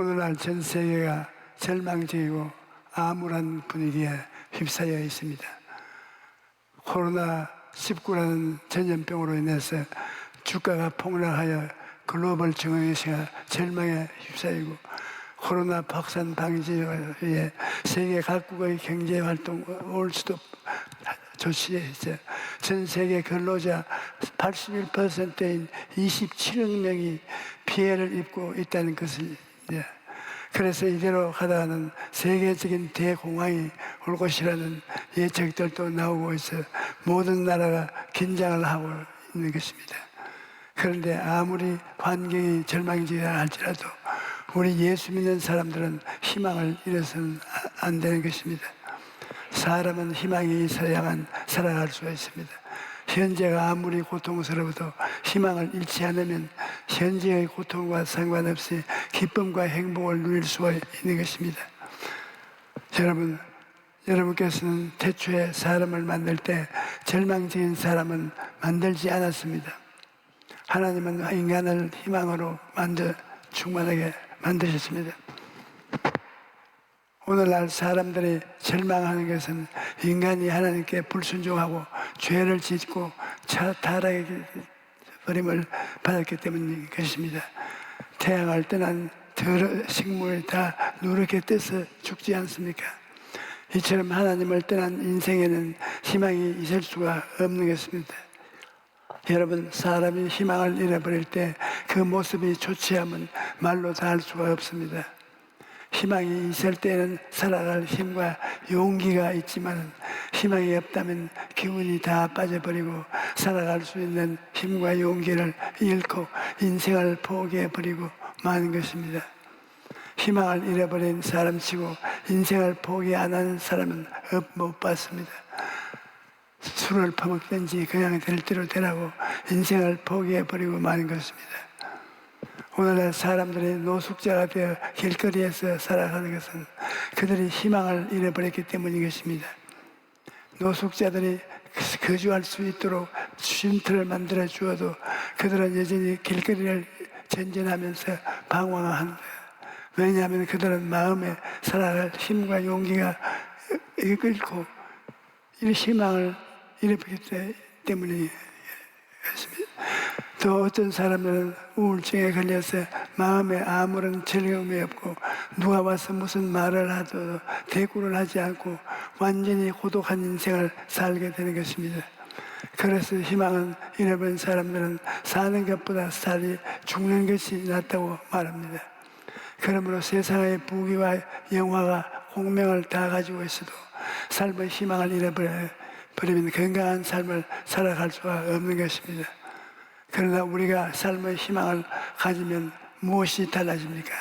오늘날 전 세계가 절망적이고 암울한 분위기에 휩싸여 있습니다. 코로나19라는 전염병으로 인해서 주가가 폭락하여 글로벌 증시가 절망에 휩싸이고, 코로나 확산 방지에 위해 세계 각국의 경제 활동 올수도 조치해서 전 세계 근로자 81%인 27억 명이 피해를 입고 있다는 것을, 그래서 이대로 가다가는 세계적인 대공황이 올 것이라는 예측들도 나오고 있어 모든 나라가 긴장을 하고 있는 것입니다. 그런데 아무리 환경이 절망적이라 할지라도 우리 예수 믿는 사람들은 희망을 잃어서는 안 되는 것입니다. 사람은 희망이 있어야만 살아갈 수가 있습니다. 현재가 아무리 고통스러워도 희망을 잃지 않으면 현재의 고통과 상관없이 기쁨과 행복을 누릴 수가 있는 것입니다. 여러분께서는 태초에 사람을 만들 때 절망적인 사람은 만들지 않았습니다. 하나님은 인간을 희망으로 충만하게 만드셨습니다. 오늘날 사람들이 절망하는 것은 인간이 하나님께 불순종하고 죄를 짓고 타락의 버림을 받았기 때문인 것입니다. 태양을 떠난 식물이 다 누렇게 떠서 죽지 않습니까? 이처럼 하나님을 떠난 인생에는 희망이 있을 수가 없는 것입니다. 여러분, 사람이 희망을 잃어버릴 때 그 모습이 좋지 않으면 말로 다 할 수가 없습니다. 희망이 있을 때는 살아갈 힘과 용기가 있지만 희망이 없다면 기운이 다 빠져버리고 살아갈 수 있는 힘과 용기를 잃고 인생을 포기해버리고 마는 것입니다. 희망을 잃어버린 사람치고 인생을 포기 안 하는 사람은 못 봤습니다. 술을 퍼먹든지 그냥 될 대로 되라고 인생을 포기해버리고 마는 것입니다. 오늘날 사람들이 노숙자가 되어 길거리에서 살아가는 것은 그들이 희망을 잃어버렸기 때문인 것입니다. 노숙자들이 거주할 수 있도록 쉼터를 만들어 주어도 그들은 여전히 길거리를 전전하면서 방황한다. 왜냐하면 그들은 마음에 살아갈 힘과 용기가 잃고 이 희망을 잃어버렸기 때문이었습니다. 또 어떤 사람들은 우울증에 걸려서 마음에 아무런 즐거움이 없고 누가 와서 무슨 말을 하도 대꾸를 하지 않고 완전히 고독한 인생을 살게 되는 것입니다. 그래서 희망은 잃어버린 사람들은 사는 것보다 살이 죽는 것이 낫다고 말합니다. 그러므로 세상의 부귀와 영화가 공명을 다 가지고 있어도 삶의 희망을 잃어버리면 건강한 삶을 살아갈 수가 없는 것입니다. 그러나 우리가 삶의 희망을 가지면 무엇이 달라집니까?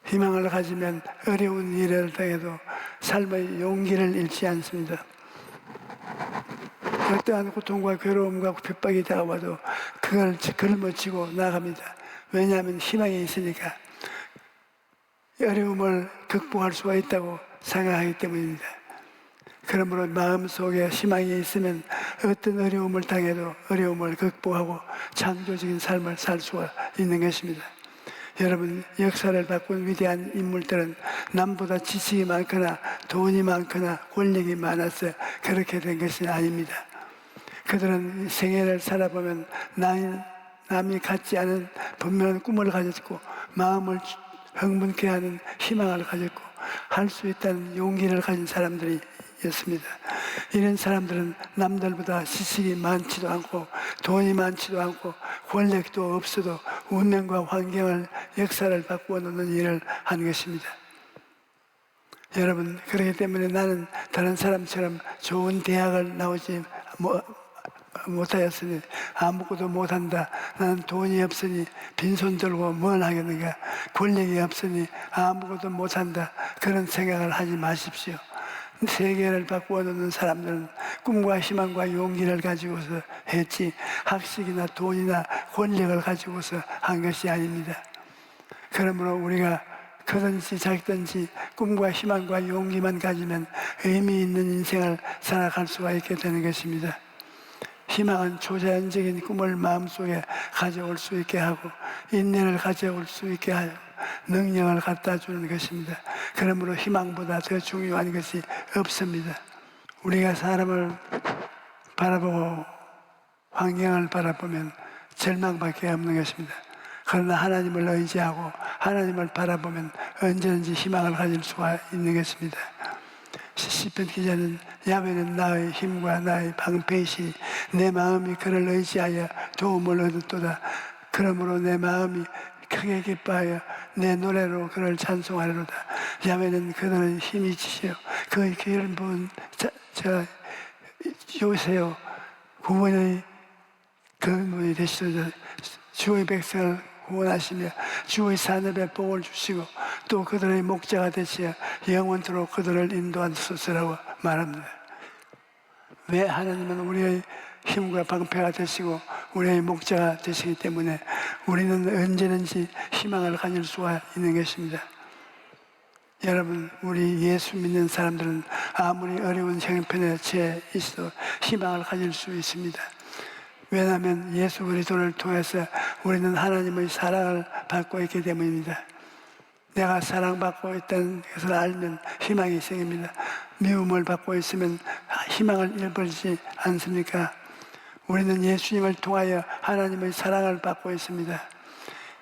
희망을 가지면 어려운 일을 당해도 삶의 용기를 잃지 않습니다. 어떠한 고통과 괴로움과 핍박이 다가와도 그걸 걸머치고 나갑니다. 왜냐하면 희망이 있으니까, 어려움을 극복할 수가 있다고 생각하기 때문입니다. 그러므로 마음속에 희망이 있으면 어떤 어려움을 당해도 어려움을 극복하고 창조적인 삶을 살 수가 있는 것입니다. 여러분, 역사를 바꾼 위대한 인물들은 남보다 지식이 많거나 돈이 많거나 권력이 많아서 그렇게 된 것이 아닙니다. 그들은 생애를 살아보면 남이 갖지 않은 분명한 꿈을 가졌고 마음을 흥분케 하는 희망을 가졌고 할 수 있다는 용기를 가진 사람들이 였습니다. 이런 사람들은 남들보다 지식이 많지도 않고 돈이 많지도 않고 권력도 없어도 운명과 환경을, 역사를 바꾸어 놓는 일을 한 것입니다. 여러분, 그렇기 때문에 나는 다른 사람처럼 좋은 대학을 나오지 못하였으니 아무것도 못한다. 나는 돈이 없으니 빈손 들고 뭘 하겠는가. 권력이 없으니 아무것도 못한다. 그런 생각을 하지 마십시오. 세계를 바꾸어 놓는 사람들은 꿈과 희망과 용기를 가지고서 했지 학식이나 돈이나 권력을 가지고서 한 것이 아닙니다. 그러므로 우리가 크든지 작든지 꿈과 희망과 용기만 가지면 의미 있는 인생을 살아갈 수가 있게 되는 것입니다. 희망은 초자연적인 꿈을 마음속에 가져올 수 있게 하고 인내를 가져올 수 있게 하여 능력을 갖다 주는 것입니다. 그러므로 희망보다 더 중요한 것이 없습니다. 우리가 사람을 바라보고 환경을 바라보면 절망밖에 없는 것입니다. 그러나 하나님을 의지하고 하나님을 바라보면 언제든지 희망을 가질 수가 있는 것입니다. 시편 기자는 야훼는 나의 힘과 나의 방패이시니 내 마음이 그를 의지하여 도움을 얻었도다. 그러므로 내 마음이 크게 기뻐하여 내 노래로 그를 찬송하리로다. 야훼는 그들의 힘이시여 그 기름 부은 요새요 구원의 근본이 되시도다. 주의 백성을 구원하시며 주의 산업에 복을 주시고 또 그들의 목자가 되시어 영원토록 그들을 인도하소서라고 말합니다. 왜? 하나님은 우리의 힘과 방패가 되시고 우리의 목자가 되시기 때문에 우리는 언제든지 희망을 가질 수가 있는 것입니다. 여러분, 우리 예수 믿는 사람들은 아무리 어려운 형편에 처해 있어도 희망을 가질 수 있습니다. 왜냐하면 예수 그리스도를 통해서 우리는 하나님의 사랑을 받고 있기 때문입니다. 내가 사랑받고 있다는 것을 알면 희망이 생깁니다. 미움을 받고 있으면 희망을 잃어버리지 않습니까? 우리는 예수님을 통하여 하나님의 사랑을 받고 있습니다.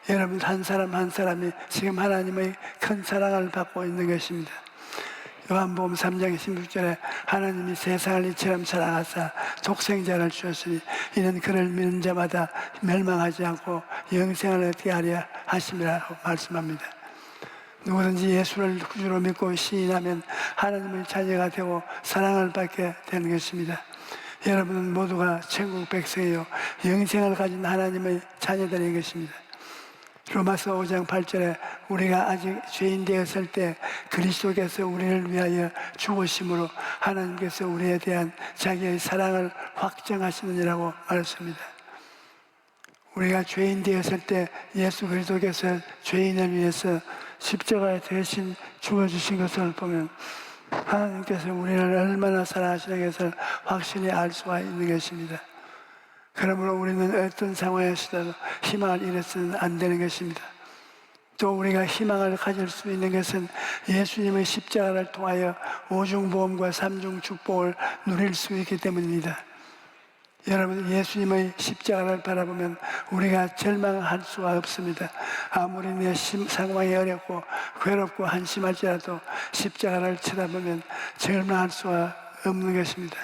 여러분, 한 사람 한 사람이 지금 하나님의 큰 사랑을 받고 있는 것입니다. 요한복음 3장 16절에 하나님이 세상을 이처럼 사랑하사 독생자를 주셨으니 이는 그를 믿는 자마다 멸망하지 않고 영생을 얻게 하려 하심이라고 말씀합니다. 누구든지 예수를 구주로 믿고 시인하면 하나님의 자녀가 되고 사랑을 받게 되는 것입니다. 여러분은 모두가 천국 백성이요 영생을 가진 하나님의 자녀들인 것입니다. 로마서 5장 8절에 우리가 아직 죄인 되었을 때 그리스도께서 우리를 위하여 죽으심으로 하나님께서 우리에 대한 자기의 사랑을 확정하시느니라고 말했습니다. 우리가 죄인 되었을 때 예수 그리스도께서 죄인을 위해서 십자가에 대신 죽어주신 것을 보면 하나님께서 우리를 얼마나 사랑하시는 것을 확실히 알 수가 있는 것입니다. 그러므로 우리는 어떤 상황에서도 희망을 잃어서는 안 되는 것입니다. 또 우리가 희망을 가질 수 있는 것은 예수님의 십자가를 통하여 오중보험과 삼중 축복을 누릴 수 있기 때문입니다. 여러분, 예수님의 십자가를 바라보면 우리가 절망할 수가 없습니다. 아무리 내 상황이 어렵고 괴롭고 한심할지라도 십자가를 쳐다보면 절망할 수가 없는 것입니다.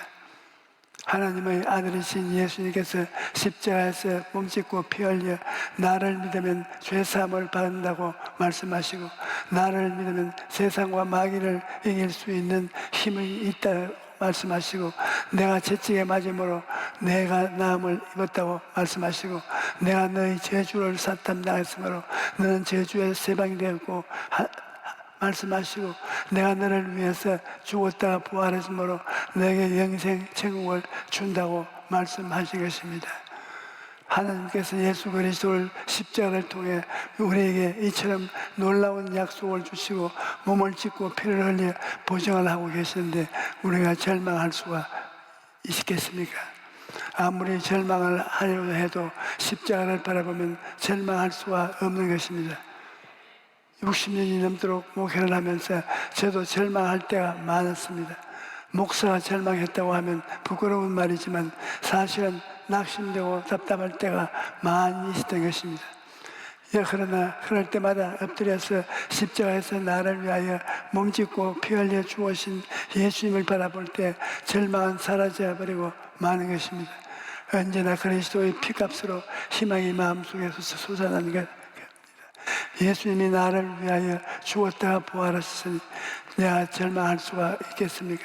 하나님의 아들이신 예수님께서 십자가에서 몸짓고 피 흘려 나를 믿으면 죄사함을 받는다고 말씀하시고 나를 믿으면 세상과 마귀를 이길 수 있는 힘이 있다고 말씀하시고 내가 채찍에 맞음으로 내가 나음을 입었다고 말씀하시고 내가 너희 저주를 사탐당했으므로 너는 저주에 세방이 되었고 말씀하시고 내가 너를 위해서 죽었다가 부활했으므로 너에게 영생 천국을 준다고 말씀하신 것입니다. 하나님께서 예수 그리스도를 십자가를 통해 우리에게 이처럼 놀라운 약속을 주시고 몸을 찢고 피를 흘려 보증을 하고 계시는데 우리가 절망할 수가 있겠습니까? 아무리 절망을 하려고 해도 십자가를 바라보면 절망할 수가 없는 것입니다. 60년이 넘도록 목회를 하면서 저도 절망할 때가 많았습니다. 목사가 절망했다고 하면 부끄러운 말이지만 사실은 낙심되고 답답할 때가 많이 있었던 것입니다. 그러나 그럴 때마다 엎드려서 십자가에서 나를 위하여 몸짓고 피 흘려 죽으신 예수님을 바라볼 때 절망은 사라져버리고 마는 것입니다. 언제나 그리스도의 피값으로 희망이 마음속에서 솟아나는 것. 예수님이 나를 위하여 죽었다가 부활하셨으니 내가 절망할 수가 있겠습니까?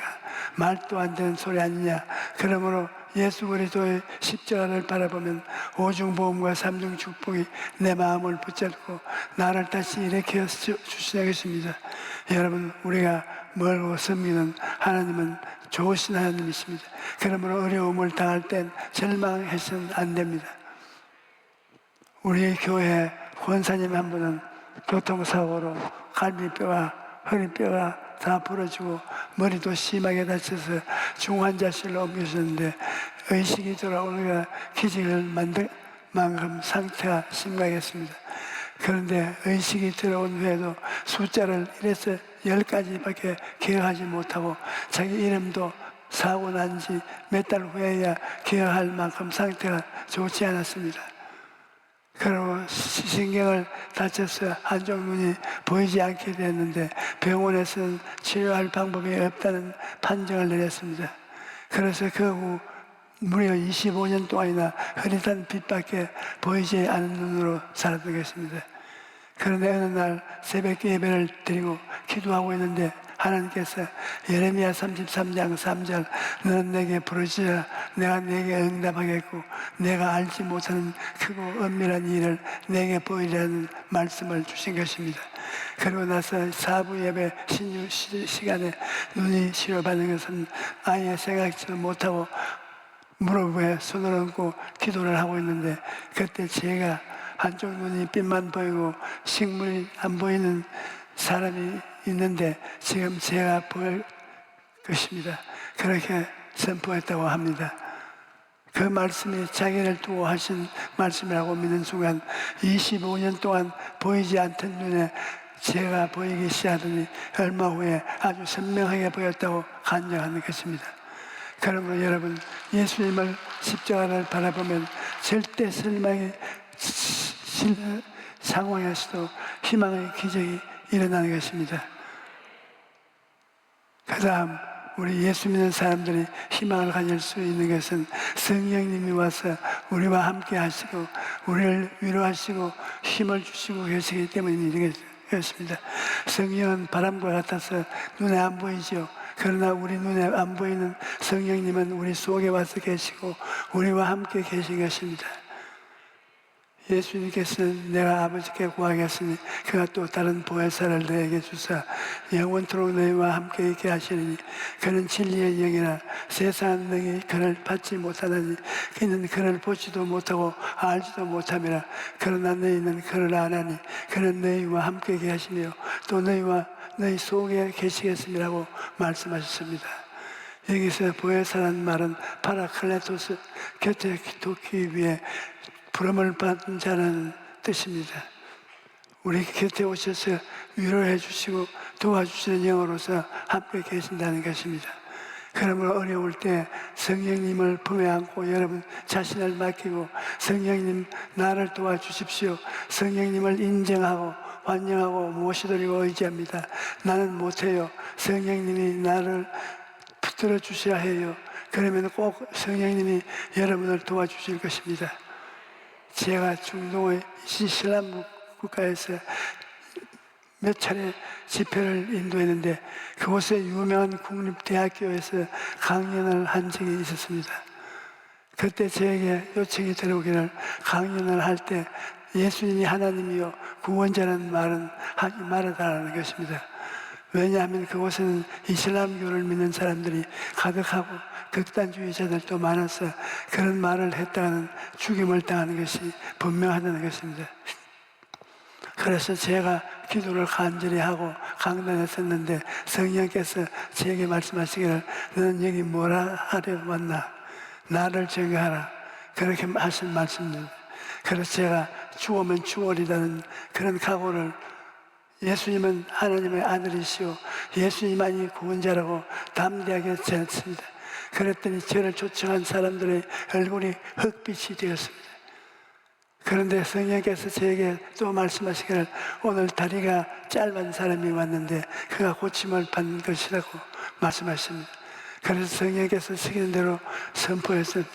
말도 안 되는 소리 아니냐. 그러므로 예수 그리스도의 십자가를 바라보면 오중보험과 삼중 축복이 내 마음을 붙잡고 나를 다시 일으켜 주시는 것입니다. 여러분, 우리가 멀고 섬기는 하나님은 좋으신 하나님이십니다. 그러므로 어려움을 당할 땐 절망해서는 안 됩니다. 우리 교회 권사님 한 분은 교통사고로 갈비뼈와 허리뼈가 다 부러지고 머리도 심하게 다쳐서 중환자실로 옮겨졌는데 의식이 돌아오는 기적을 만들 만큼 상태가 심각했습니다. 그런데 의식이 들어온 후에도 숫자를 1에서 10까지밖에 기억하지 못하고 자기 이름도 사고 난 지 몇 달 후에야 기억할 만큼 상태가 좋지 않았습니다. 그리고 신경을 다쳐서 한쪽 눈이 보이지 않게 됐는데 병원에서는 치료할 방법이 없다는 판정을 내렸습니다. 그래서 그 후 무려 25년 동안이나 흐릿한 빛밖에 보이지 않는 눈으로 살았던 것입니다. 그런데 어느 날 새벽 예배를 드리고 기도하고 있는데 하나님께서 예레미야 33장 3절 너는 내게 부르짖으라 내가 내게 응답하겠고 내가 알지 못하는 크고 은밀한 일을 내게 보이라는 말씀을 주신 것입니다. 그리고 나서 사부 예배 신유 시간에 눈이 치료받는 것은 아예 생각지도 못하고 무릎 위에 손을 얹고 기도를 하고 있는데 그때 제가 한쪽 눈이 빛만 보이고 식물이 안 보이는 사람이 있는데 지금 제가 보일 것입니다. 그렇게 선포했다고 합니다. 그 말씀이 자기를 두고 하신 말씀이라고 믿는 순간 25년 동안 보이지 않던 눈에 제가 보이기 시작하더니 얼마 후에 아주 선명하게 보였다고 간증하는 것입니다. 그러므로 여러분 예수님을 십자가를 바라보면 절대 실망의 상황에서도 희망의 기적이 일어나는 것입니다. 그 다음 우리 예수 믿는 사람들이 희망을 가질 수 있는 것은 성령님이 와서 우리와 함께 하시고 우리를 위로하시고 힘을 주시고 계시기 때문인 것입니다. 성령은 바람과 같아서 눈에 안 보이죠. 그러나 우리 눈에 안 보이는 성령님은 우리 속에 와서 계시고 우리와 함께 계신 것입니다. 예수님께서는 내가 아버지께 구하겠으니 그가 또 다른 보혜사를 너에게 주사 영원토록 너희와 함께 있게 하시리니 그는 진리의 영이라 세상은 능히 그를 받지 못하나니 그는 그를 보지도 못하고 알지도 못함이라 그러나 너희는 그를 아나니 그는 너희와 함께 계시며 또 너희와 너희 속에 계시겠음이라고 말씀하셨습니다. 여기서 보혜사라는 말은 파라클레토스 곁에 두기 위해 부름을 받은 자라는 뜻입니다. 우리 곁에 오셔서 위로해 주시고 도와주시는 영으로서 함께 계신다는 것입니다. 그러므로 어려울 때 성령님을 품에 안고 여러분 자신을 맡기고 성령님 나를 도와주십시오. 성령님을 인정하고 환영하고 모시드리고 의지합니다. 나는 못해요. 성령님이 나를 붙들어 주셔야 해요. 그러면 꼭 성령님이 여러분을 도와주실 것입니다. 제가 중동의 이슬람 국가에서 몇 차례 집회를 인도했는데 그곳에 유명한 국립대학교에서 강연을 한 적이 있었습니다. 그때 저에게 요청이 들어오기를 강연을 할 때 예수님이 하나님이요 구원자라는 말은 하지 말아달라는 것입니다. 왜냐하면 그곳에는 이슬람교를 믿는 사람들이 가득하고 극단주의자들도 많아서 그런 말을 했다가는 죽임을 당하는 것이 분명하다는 것입니다. 그래서 제가 기도를 간절히 하고 강단에 섰는데 성령께서 제게 말씀하시기를 너는 여기 뭐라 하려고 왔나? 나를 증거하라. 그렇게 하신 말씀입니다. 그래서 제가 죽으면 죽으리라는 그런 각오를 예수님은 하나님의 아들이시오 예수님만이 구원자라고 담대하게 전했습니다. 그랬더니 저를 초청한 사람들의 얼굴이 흑빛이 되었습니다. 그런데 성령께서 저에게 또 말씀하시기를 오늘 다리가 짧은 사람이 왔는데 그가 고침을 받는 것이라고 말씀하십니다. 그래서 성령께서 시키는 대로 선포했습니다.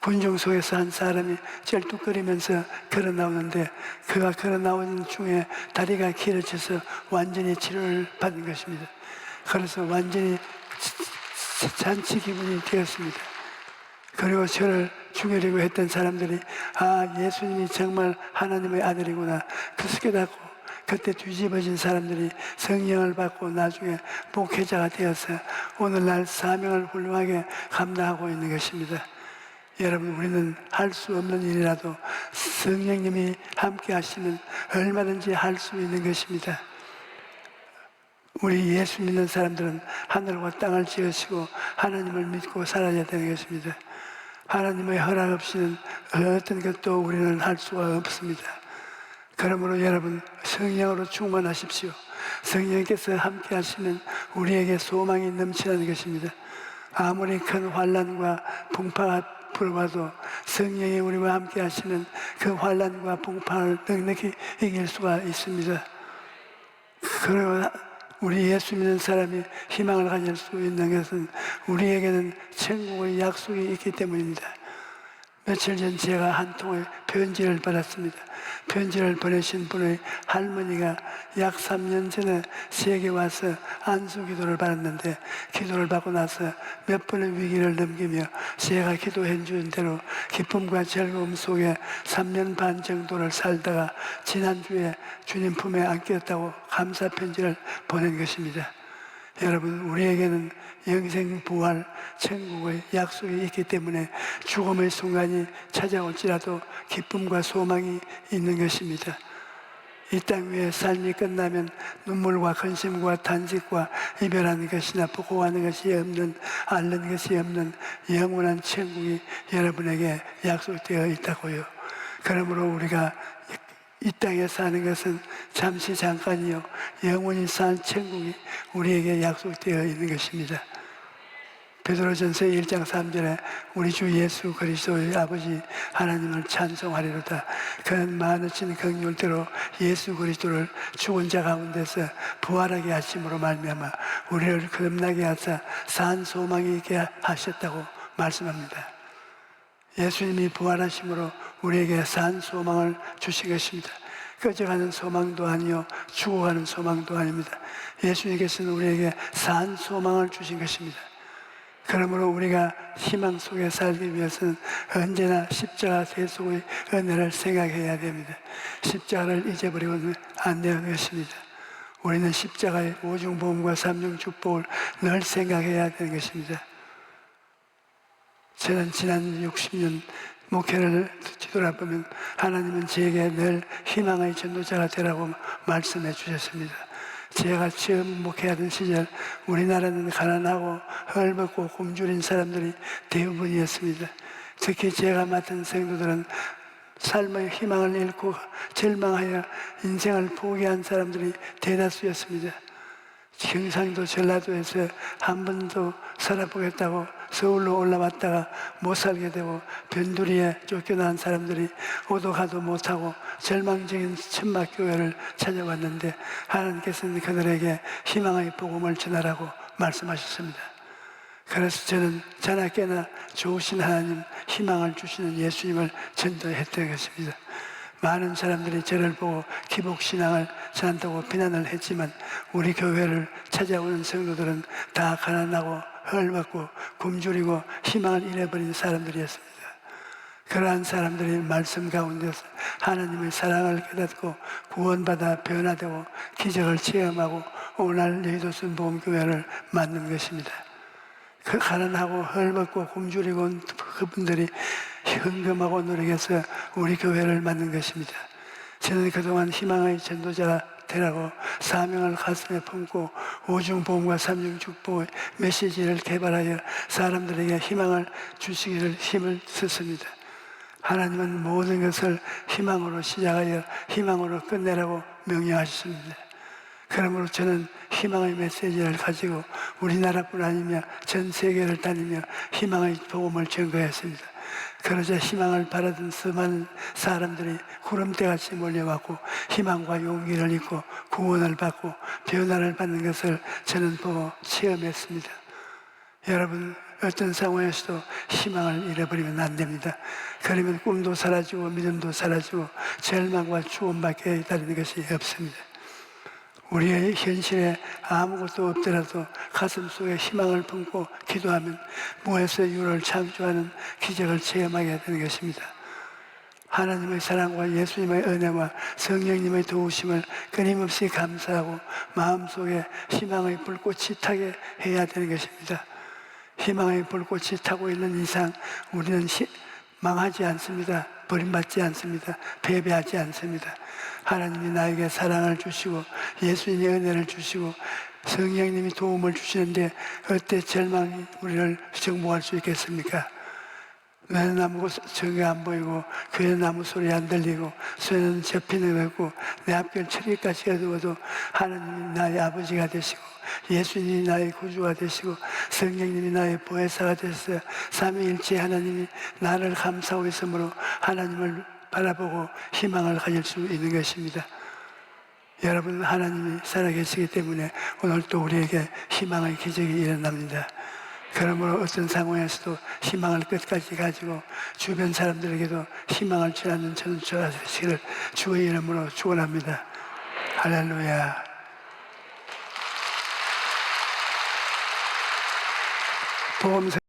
군중 속에서 한 사람이 쩔뚝거리면서 걸어 나오는데 그가 걸어 나오는 중에 다리가 길어져서 완전히 치료를 받은 것입니다. 그래서 완전히 잔치 기분이 되었습니다. 그리고 저를 죽이려고 했던 사람들이 아 예수님이 정말 하나님의 아들이구나 그것을 깨닫고 그때 뒤집어진 사람들이 성령을 받고 나중에 목회자가 되어서 오늘날 사명을 훌륭하게 감당하고 있는 것입니다. 여러분 우리는 할 수 없는 일이라도 성령님이 함께 하시면 얼마든지 할 수 있는 것입니다. 우리 예수 믿는 사람들은 하늘과 땅을 지으시고 하나님을 믿고 살아야 되는 것입니다. 하나님의 허락 없이는 어떤 것도 우리는 할 수가 없습니다. 그러므로 여러분, 성령으로 충만하십시오. 성령께서 함께 하시면 우리에게 소망이 넘치는 것입니다. 아무리 큰 환난과 풍파가 불어와도 성령이 우리와 함께 하시면 그 환난과 풍파를 넉넉히 이길 수가 있습니다. 그리고 우리 예수 믿는 사람이 희망을 가질 수 있는 것은 우리에게는 천국의 약속이 있기 때문입니다. 며칠 전 제가 한 통의 편지를 받았습니다. 편지를 보내신 분의 할머니가 약 3년 전에 세계 와서 안수 기도를 받았는데, 기도를 받고 나서 몇 번의 위기를 넘기며 제가 기도해 준 대로 기쁨과 즐거움 속에 3년 반 정도를 살다가 지난주에 주님 품에 안겼다고 감사 편지를 보낸 것입니다. 여러분, 우리에게는 영생 부활 천국의 약속이 있기 때문에 죽음의 순간이 찾아올지라도 기쁨과 소망이 있는 것입니다. 이 땅 위에 삶이 끝나면 눈물과 근심과 탄식과 이별하는 것이나 부고하는 것이 없는, 앓는 것이 없는 영원한 천국이 여러분에게 약속되어 있다고요. 그러므로 우리가 이 땅에 사는 것은 잠시 잠깐이요, 영원히 살 천국이 우리에게 약속되어 있는 것입니다. 베드로전서 1장 3절에 우리 주 예수 그리스도의 아버지 하나님을 찬송하리로다. 그는 많으신 긍휼대로 예수 그리스도를 죽은 자 가운데서 부활하게 하심으로 말미암아 우리를 거듭나게 하사 산 소망이 있게 하셨다고 말씀합니다. 예수님이 부활하심으로 우리에게 산 소망을 주신 것입니다. 꺼져가는 소망도 아니요, 죽어가는 소망도 아닙니다. 예수님께서는 우리에게 산 소망을 주신 것입니다. 그러므로 우리가 희망 속에 살기 위해서는 언제나 십자가 대속의 은혜를 생각해야 됩니다. 십자가를 잊어버리고는 안 되는 것입니다. 우리는 십자가의 오중보험과 삼중축복을 늘 생각해야 되는 것입니다. 저는 지난 60년 목회를 뒤돌아보면 하나님은 제게 늘 희망의 전도자가 되라고 말씀해 주셨습니다. 제가 처음 목회하던 시절 우리나라는 가난하고 헐벗고 굶주린 사람들이 대부분이었습니다. 특히 제가 맡은 성도들은 삶의 희망을 잃고 절망하여 인생을 포기한 사람들이 대다수였습니다. 경상도 전라도에서 한 번도 살아보겠다고 서울로 올라왔다가 못 살게 되고 변두리에 쫓겨난 사람들이 오도 가도 못하고 절망적인 천막교회를 찾아왔는데, 하나님께서는 그들에게 희망의 복음을 전하라고 말씀하셨습니다. 그래서 저는 자나깨나 좋으신 하나님, 희망을 주시는 예수님을 전도했던 것입니다. 많은 사람들이 저를 보고 기복신앙을 전한다고 비난을 했지만 우리 교회를 찾아오는 성도들은 다 가난하고 헐벗고 굶주리고 희망을 잃어버린 사람들이었습니다. 그러한 사람들이 말씀 가운데서 하나님의 사랑을 깨닫고 구원받아 변화되고 기적을 체험하고 오늘 여의도선 보험교회를 만든 것입니다. 그 가난하고 헐벗고 굶주리고 온 그분들이 현금하고 노력해서 우리 교회를 만든 것입니다. 저는 그동안 희망의 전도자가 되라고 사명을 가슴에 품고 오중보험과 삼중축복의 메시지를 개발하여 사람들에게 희망을 주시기를 힘을 썼습니다. 하나님은 모든 것을 희망으로 시작하여 희망으로 끝내라고 명령하셨습니다. 그러므로 저는 희망의 메시지를 가지고 우리나라뿐 아니며 전 세계를 다니며 희망의 복음을 전거했습니다. 그러자 희망을 바라던 수많은 사람들이 구름대같이 몰려왔고 희망과 용기를 잃고 구원을 받고 변화를 받는 것을 저는 보고 체험했습니다. 여러분, 어떤 상황에서도 희망을 잃어버리면 안 됩니다. 그러면 꿈도 사라지고 믿음도 사라지고 절망과 죽음밖에 기다리는 것이 없습니다. 우리의 현실에 아무것도 없더라도 가슴 속에 희망을 품고 기도하면 무에서 유를 창조하는 기적을 체험하게 되는 것입니다. 하나님의 사랑과 예수님의 은혜와 성령님의 도우심을 끊임없이 감사하고 마음속에 희망의 불꽃이 타게 해야 되는 것입니다. 희망의 불꽃이 타고 있는 이상 우리는 망하지 않습니다. 버림받지 않습니다. 패배하지 않습니다. 하나님이 나에게 사랑을 주시고 예수님의 은혜를 주시고 성령님이 도움을 주시는데 어때 절망이 우리를 정복할 수 있겠습니까? 내 나무 정이 안 보이고 그의 나무 소리 안 들리고 소리는 접히는 없고 내 앞길 철기까지 어두워도 하나님이 나의 아버지가 되시고 예수님이 나의 구주가 되시고 성령님이 나의 보혜사가 되셨어요. 삼위일체 하나님이 나를 감싸고 있으므로 하나님을 바라보고 희망을 가질 수 있는 것입니다. 여러분, 하나님이 살아계시기 때문에 오늘 또 우리에게 희망의 기적이 일어납니다. 그러므로 어떤 상황에서도 희망을 끝까지 가지고 주변 사람들에게도 희망을 전하는 저는 저가 되시기를 주의 이름으로 축원합니다. 할렐루야. 복음